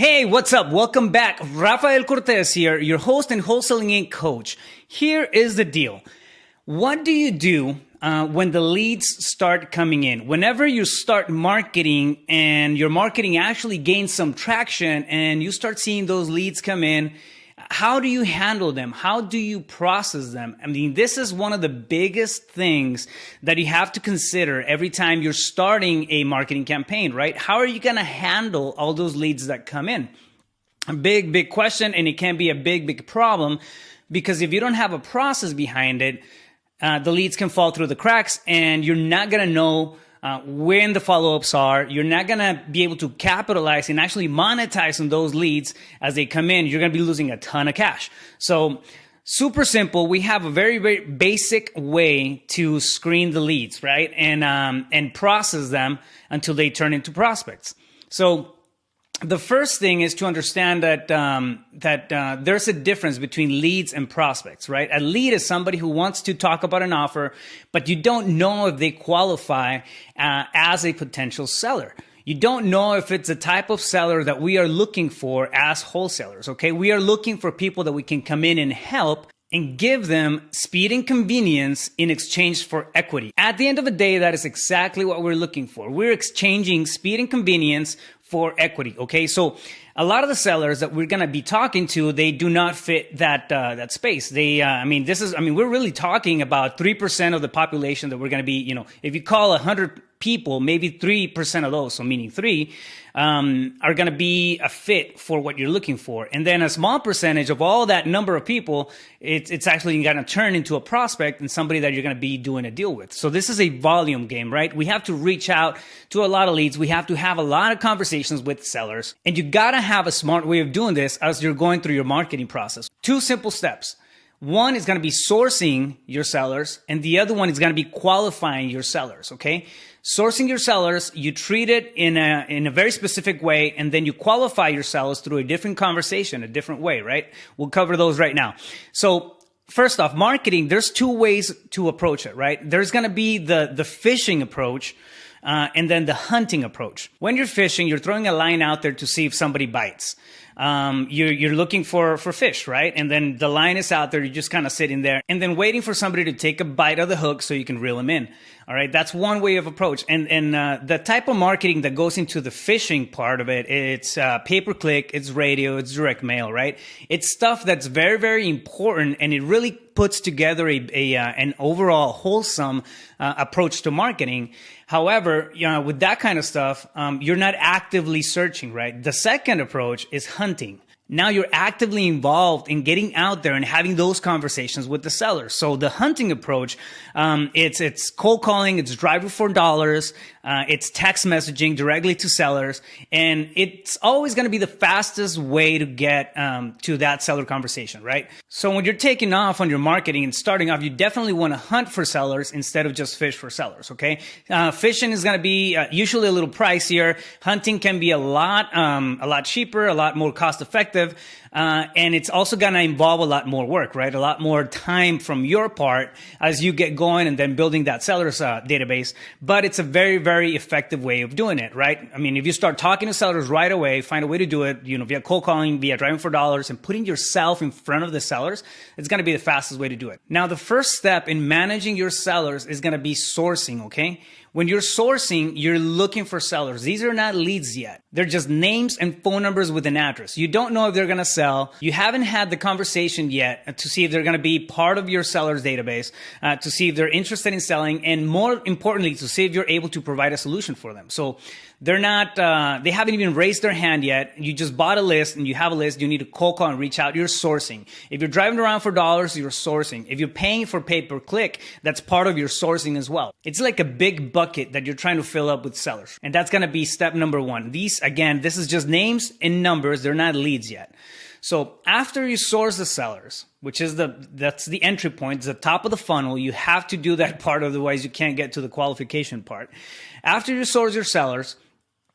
Hey, what's up? Welcome back. Rafael Cortez here, your host and Wholesaling Inc coach. Here is the deal. What do you do when the leads start coming in? Whenever you start marketing and your marketing actually gains some traction and you start seeing those leads come in, how do you handle them? How do you process them? I mean, this is one of the biggest things that you have to consider every time you're starting a marketing campaign, right? How are you going to handle all those leads that come in? A big question, and it can be a big problem because if you don't have a process behind it, the leads can fall through the cracks and you're not going to know when the follow-ups are. You're not going to be able to capitalize and actually monetize on those leads as they come in. You're going to be losing a ton of cash. So super simple. We have a very basic way to screen the leads, right? And process them until they turn into prospects. So the first thing is to understand that there's a difference between leads and prospects, right? A lead is somebody who wants to talk about an offer, but you don't know if they qualify as a potential seller. You don't know if it's the type of seller that we are looking for as wholesalers, okay? We are looking for people that we can come in and help and give them speed and convenience in exchange for equity. At the end of the day, that is exactly what we're looking for. We're exchanging speed and convenience for equity, okay? So a lot of the sellers that we're gonna be talking to, they do not fit that space. We're really talking about 3% of the population that we're gonna be, if you call 100 people, maybe 3% of those, so meaning three, are going to be a fit for what you're looking for. And then a small percentage of all that number of people, it's actually going to turn into a prospect and somebody that you're going to be doing a deal with. So this is a volume game, right? We have to reach out to a lot of leads. We have to have a lot of conversations with sellers. And you got to have a smart way of doing this as you're going through your marketing process. Two simple steps. One is going to be sourcing your sellers, and the other one is going to be qualifying your sellers, okay? Sourcing your sellers, you treat it in a very specific way, and then you qualify your sellers through a different conversation, a different way, right? We'll cover those right now. So first off, marketing, there's two ways to approach it, right? There's going to be the fishing approach, and then the hunting approach. When you're fishing, you're throwing a line out there to see if somebody bites. You're looking for fish, right? And then the line is out there. You're just kind of sitting there and then waiting for somebody to take a bite of the hook so you can reel them in. All right. That's one way of approach. And the type of marketing that goes into the fishing part of it, it's pay-per-click, it's radio, it's direct mail, right? It's stuff that's very important, and it really puts together an overall wholesome approach to marketing. However, with that kind of stuff, you're not actively searching, right? The second approach is hunting. Now you're actively involved in getting out there and having those conversations with the sellers. So the hunting approach, it's cold calling, it's driving for dollars, it's text messaging directly to sellers, and it's always going to be the fastest way to get to that seller conversation, right? So when you're taking off on your marketing and starting off, you definitely want to hunt for sellers instead of just fish for sellers, okay? Fishing is going to be usually a little pricier. Hunting can be a lot cheaper, a lot more cost effective. And it's also going to involve a lot more work, right? A lot more time from your part as you get going and then building that seller's database. But it's a very effective way of doing it, right? I mean, if you start talking to sellers right away, find a way to do it, via cold calling, via driving for dollars, and putting yourself in front of the sellers, it's going to be the fastest way to do it. Now, the first step in managing your sellers is going to be sourcing, okay? When you're sourcing, you're looking for sellers. These are not leads yet. They're just names and phone numbers with an address. You don't know if they're going to sell. You haven't had the conversation yet to see if they're going to be part of your seller's database, to see if they're interested in selling, and more importantly, to see if you're able to provide a solution for them. So they're not, they haven't even raised their hand yet. You just bought a list and you have a list. You need to cold call and reach out. You're sourcing. If you're driving around for dollars, you're sourcing. If you're paying for pay-per-click, that's part of your sourcing as well. It's like a big bucket that you're trying to fill up with sellers. And that's going to be step number one. These, again, this is just names and numbers. They're not leads yet. So after you source the sellers, which is that's the entry point, it's the top of the funnel. You have to do that part, otherwise you can't get to the qualification part. After you source your sellers,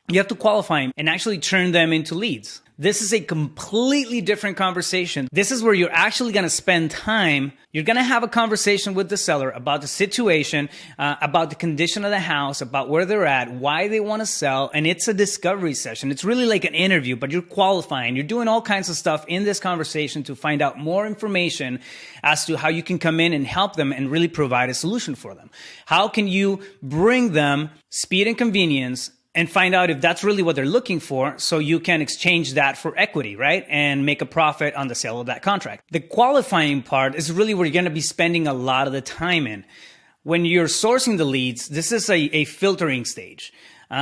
you have to qualify them and actually turn them into leads. This is a completely different conversation. This is where you're actually going to spend time. You're going to have a conversation with the seller about the situation, about the condition of the house, about where they're at, why they want to sell. And it's a discovery session. It's really like an interview, but you're qualifying. You're doing all kinds of stuff in this conversation to find out more information as to how you can come in and help them and really provide a solution for them. How can you bring them speed and convenience and find out if that's really what they're looking for, so you can exchange that for equity, right? And make a profit on the sale of that contract. The qualifying part is really where you're going to be spending a lot of the time in. When you're sourcing the leads, this is a filtering stage.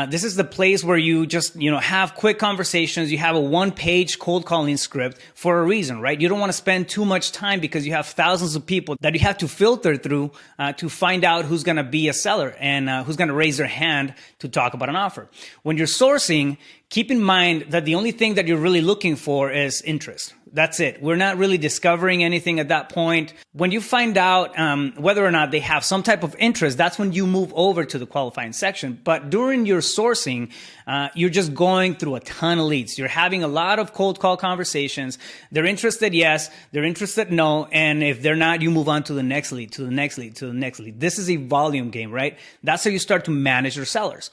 This is the place where you just, have quick conversations. You have a one-page cold calling script for a reason, right? You don't want to spend too much time because you have thousands of people that you have to filter through to find out who's going to be a seller and who's going to raise their hand to talk about an offer. When you're sourcing, keep in mind that the only thing that you're really looking for is interest. That's it. We're not really discovering anything at that point. When you find out whether or not they have some type of interest, that's when you move over to the qualifying section. But during your sourcing, you're just going through a ton of leads. You're having a lot of cold call conversations. They're interested, yes. They're interested, no. And if they're not, you move on to the next lead, to the next lead, to the next lead. This is a volume game, right? That's how you start to manage your sellers.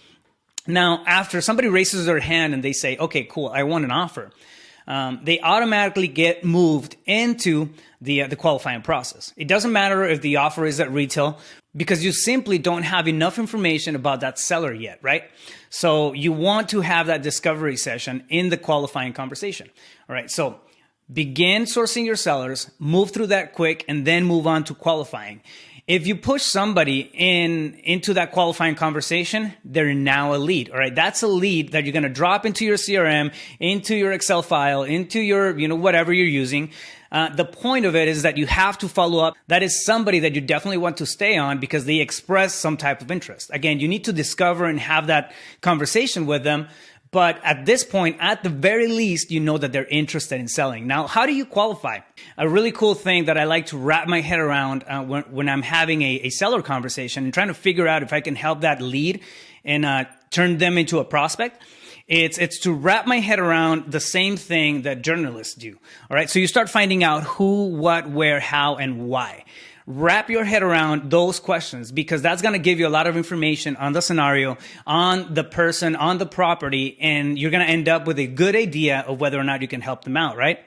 Now, after somebody raises their hand and they say, okay, cool, I want an offer. They automatically get moved into the qualifying process. It doesn't matter if the offer is at retail because you simply don't have enough information about that seller yet, right? So you want to have that discovery session in the qualifying conversation. All right. So begin sourcing your sellers, move through that quick, and then move on to qualifying. If you push somebody into that qualifying conversation, they're now a lead. All right. That's a lead that you're going to drop into your CRM, into your Excel file, into your, whatever you're using. The point of it is that you have to follow up. That is somebody that you definitely want to stay on because they express some type of interest. Again, you need to discover and have that conversation with them. But at this point, at the very least, you know that they're interested in selling. Now, how do you qualify? A really cool thing that I like to wrap my head around when I'm having a seller conversation and trying to figure out if I can help that lead and turn them into a prospect. It's to wrap my head around the same thing that journalists do. All right. So you start finding out who, what, where, how, and why. Wrap your head around those questions because that's going to give you a lot of information on the scenario, on the person, on the property, and you're going to end up with a good idea of whether or not you can help them out, right?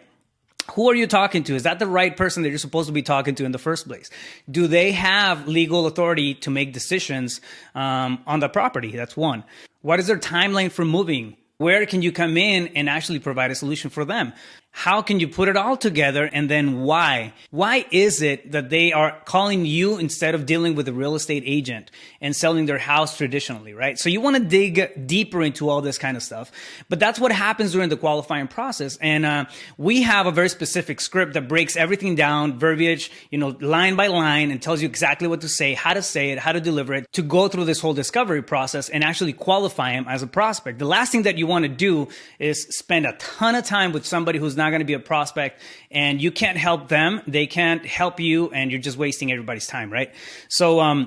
Who are you talking to? Is that the right person that you're supposed to be talking to in the first place? Do they have legal authority to make decisions on the property? That's one. What is their timeline for moving? Where can you come in and actually provide a solution for them? How can you put it all together? And then why? Why is it that they are calling you instead of dealing with a real estate agent and selling their house traditionally, right? So you want to dig deeper into all this kind of stuff. But that's what happens during the qualifying process. And we have a very specific script that breaks everything down, verbiage, line by line, and tells you exactly what to say it, how to deliver it, to go through this whole discovery process and actually qualify him as a prospect. The last thing that you want to do is spend a ton of time with somebody who's not going to be a prospect and you can't help them. They can't help you and you're just wasting everybody's time, right? So,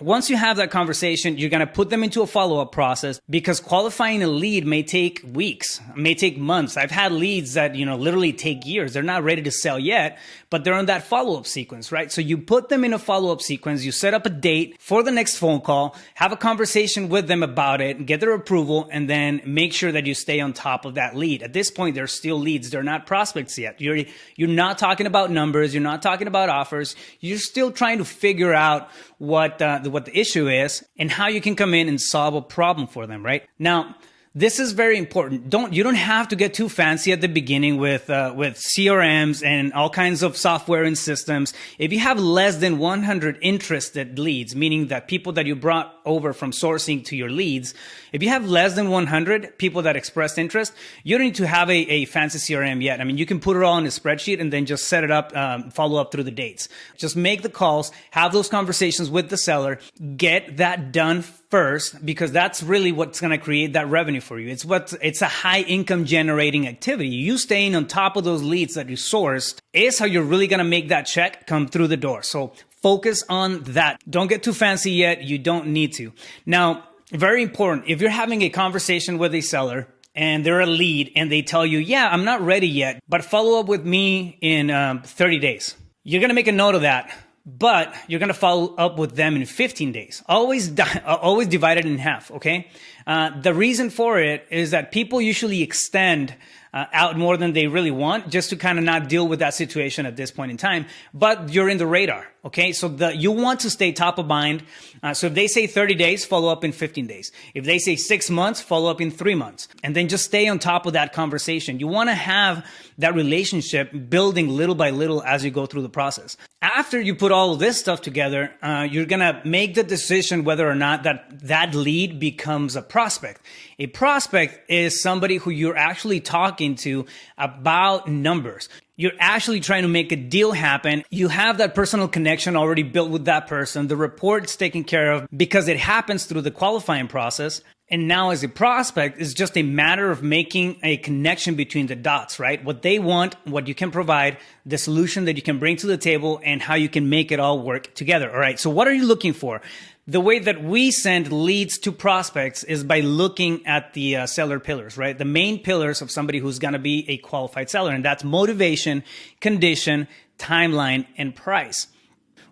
once you have that conversation, you're going to put them into a follow-up process because qualifying a lead may take weeks, may take months. I've had leads that, literally take years. They're not ready to sell yet, but they're on that follow-up sequence, right? So you put them in a follow-up sequence. You set up a date for the next phone call, have a conversation with them about it, get their approval, and then make sure that you stay on top of that lead. At this point, they're still leads. They're not prospects yet. You're not talking about numbers. You're not talking about offers. You're still trying to figure out what the issue is and how you can come in and solve a problem for them, right? Now, this is very important. You don't have to get too fancy at the beginning with CRMs and all kinds of software and systems. If you have less than 100 interested leads, meaning that people that you brought over from sourcing to your leads, if you have less than 100 people that expressed interest, you don't need to have a fancy CRM yet. I mean, you can put it all in a spreadsheet and then just set it up, follow up through the dates. Just make the calls, have those conversations with the seller, get that done first, because that's really what's going to create that revenue for you. It's a high income generating activity. You staying on top of those leads that you sourced is how you're really going to make that check come through the door. So focus on that. Don't get too fancy yet. You don't need to. Now, very important. If you're having a conversation with a seller, and they're a lead and they tell you, yeah, I'm not ready yet, but follow up with me in 30 days. You're going to make a note of that, but you're going to follow up with them in 15 days. Always divide it in half, okay? The reason for it is that people usually extend out more than they really want just to kind of not deal with that situation at this point in time, but you're in the radar, okay? So you want to stay top of mind. So if they say 30 days, follow up in 15 days. If they say 6 months, follow up in 3 months. And then just stay on top of that conversation. You want to have that relationship building little by little as you go through the process. After you put all of this stuff together, you're going to make the decision whether or not that lead becomes a prospect. A prospect is somebody who you're actually talking to about numbers. You're actually trying to make a deal happen. You have that personal connection already built with that person. The report's taken care of because it happens through the qualifying process. And now as a prospect, it's just a matter of making a connection between the dots, right? What they want, what you can provide, the solution that you can bring to the table, and how you can make it all work together. All right. So what are you looking for? The way that we send leads to prospects is by looking at the seller pillars, right? The main pillars of somebody who's going to be a qualified seller. And that's motivation, condition, timeline, and price.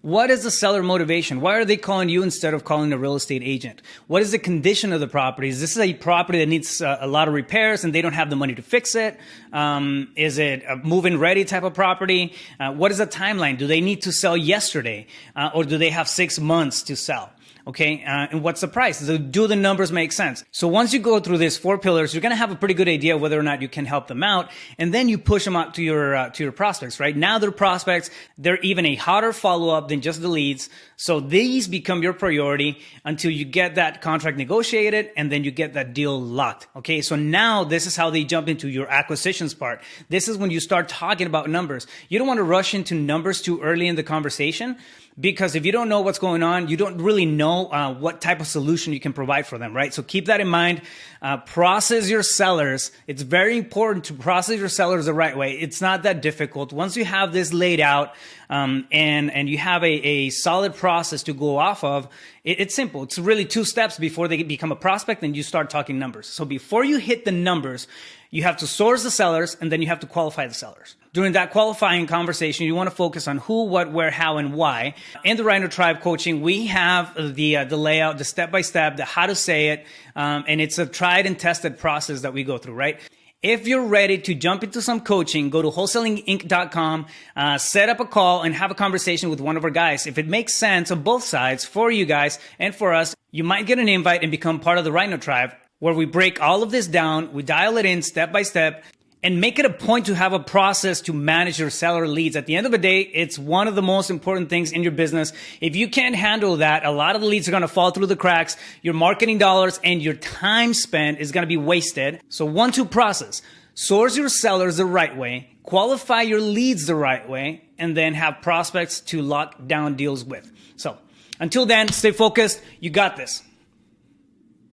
What is the seller motivation? Why are they calling you instead of calling a real estate agent? What is the condition of the property? Is this a property that needs a lot of repairs and they don't have the money to fix it? Is it a move-in ready type of property? What is the timeline? Do they need to sell yesterday? Or do they have 6 months to sell? Okay, and what's the price? So do the numbers make sense? So once you go through these 4 pillars, you're going to have a pretty good idea whether or not you can help them out, and then you push them out to your prospects. Right now, they're prospects. They're even a hotter follow-up than just the leads. So these become your priority until you get that contract negotiated, and then you get that deal locked. Okay, so now this is how they jump into your acquisitions part. This is when you start talking about numbers. You don't want to rush into numbers too early in the conversation, because if you don't know what's going on, you don't really know what type of solution you can provide for them, right? So keep that in mind. Process your sellers. It's very important to process your sellers the right way. It's not that difficult. Once you have this laid out and you have a solid process to go off of, it's simple. It's really 2 steps before they become a prospect and you start talking numbers. So before you hit the numbers, you have to source the sellers and then you have to qualify the sellers. During that qualifying conversation, you want to focus on who, what, where, how, and why. In the Rhino Tribe coaching, we have the layout, the step-by-step, the how to say it, and it's a tried and tested process that we go through, right? If you're ready to jump into some coaching, go to wholesalinginc.com, set up a call and have a conversation with one of our guys. If it makes sense on both sides for you guys and for us, you might get an invite and become part of the Rhino Tribe, where we break all of this down, we dial it in step by step, and make it a point to have a process to manage your seller leads. At the end of the day, it's one of the most important things in your business. If you can't handle that, a lot of the leads are going to fall through the cracks. Your marketing dollars and your time spent is going to be wasted. So 1-2 process. Source your sellers the right way, qualify your leads the right way, and then have prospects to lock down deals with. So until then, stay focused. You got this.